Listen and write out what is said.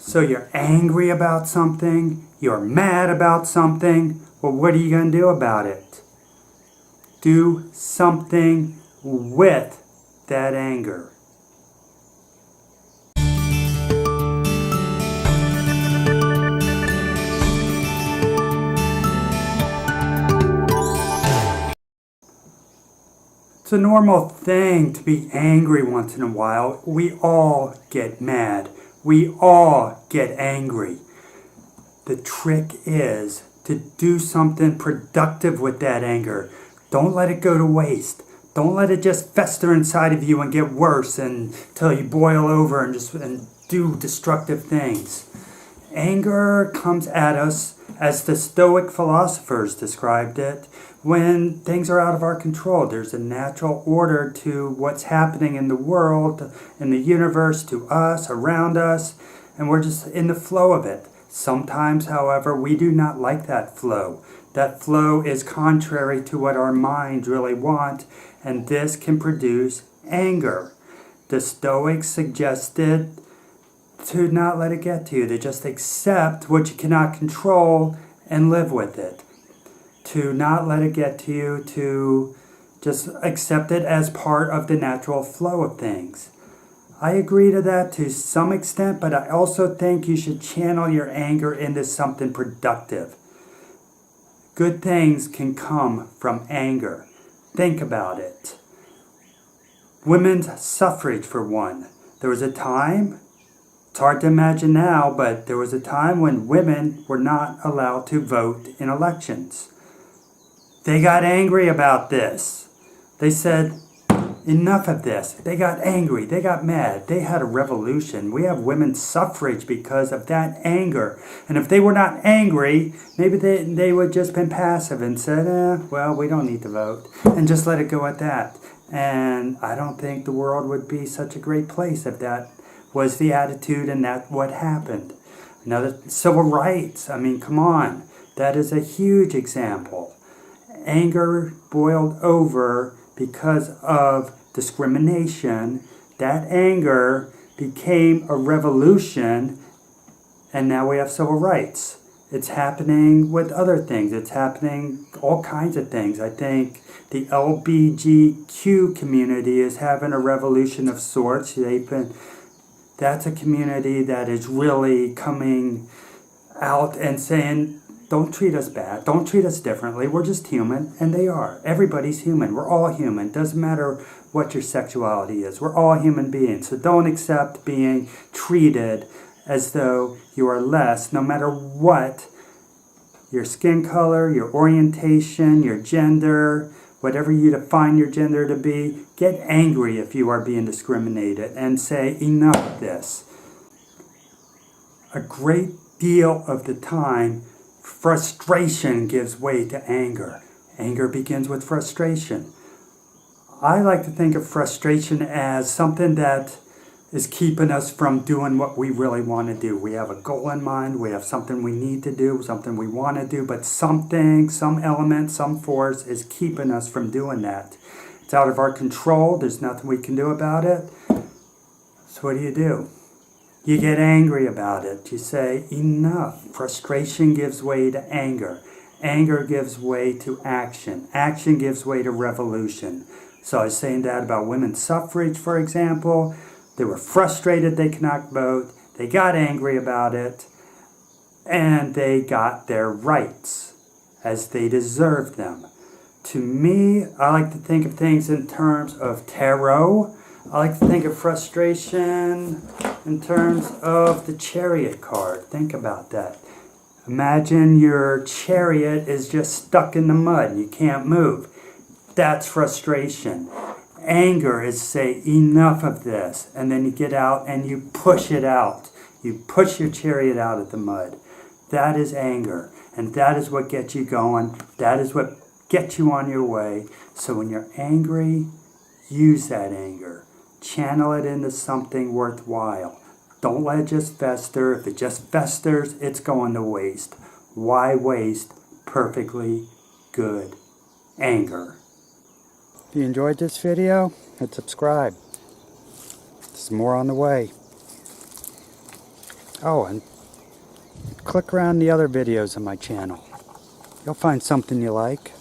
So you're angry about something, you're mad about something. Well, what are you going to do about it? Do something with that anger. It's a normal thing to be angry once in a while. We all get mad. We all get angry. The trick is to do something productive with that anger. Don't let it go to waste. Don't let it just fester inside of you and get worse until you boil over and do destructive things. Anger comes at us, as the Stoic philosophers described it, when things are out of our control. There's a natural order to what's happening in the world, in the universe, to us, around us, and we're just in the flow of it. Sometimes, however, we do not like that flow. That flow is contrary to what our minds really want, and this can produce anger. The Stoics suggested to not let it get to you, to just accept what you cannot control and live with it. To not let it get to you, to just accept it as part of the natural flow of things. I agree to that to some extent, but I also think you should channel your anger into something productive. Good things can come from anger. Think about it. Women's suffrage, for one. There was a time, it's hard to imagine now, but there was a time when women were not allowed to vote in elections. They got angry about this. They said, enough of this. They got angry. They got mad. They had a revolution. We have women's suffrage because of that anger. And if they were not angry, maybe they would just been passive and said, well, we don't need to vote. And just let it go at that. And I don't think the world would be such a great place if that was the attitude and that's what happened. Another, civil rights. I mean, come on. That is a huge example. Anger boiled over because of discrimination. That anger became a revolution, and now we have civil rights. It's happening with other things. It's happening all kinds of things. I think the LGBTQ community is having a revolution of sorts. That's a community that is really coming out and saying, don't treat us bad. Don't treat us differently. We're just human, and they are. Everybody's human. We're all human. Doesn't matter what your sexuality is. We're all human beings. So don't accept being treated as though you are less, no matter what your skin color, your orientation, your gender, whatever you define your gender to be. Get angry if you are being discriminated and say, enough of this. A great deal of the time, frustration gives way to anger. Anger begins with frustration. I like to think of frustration as something that is keeping us from doing what we really want to do. We have a goal in mind, we have something we need to do, something we want to do, but something, some element, some force is keeping us from doing that. It's out of our control, there's nothing we can do about it. So what do? You get angry about it. You say, enough. Frustration gives way to anger. Anger gives way to action. Action gives way to revolution. So I was saying that about women's suffrage, for example. They were frustrated they could not vote. They got angry about it. And they got their rights as they deserved them. To me, I like to think of things in terms of tarot. I like to think of frustration in terms of the Chariot card. Think about that. Imagine your chariot is just stuck in the mud and you can't move. That's frustration. Anger is say, enough of this. And then you get out and you push it out. You push your chariot out of the mud. That is anger. And that is what gets you going. That is what gets you on your way. So when you're angry, use that anger. Channel it into something worthwhile. Don't let it just fester. If it just festers, it's going to waste. Why waste perfectly good anger? If you enjoyed this video, hit subscribe. There's more on the way. Oh, and click around the other videos on my channel. You'll find something you like.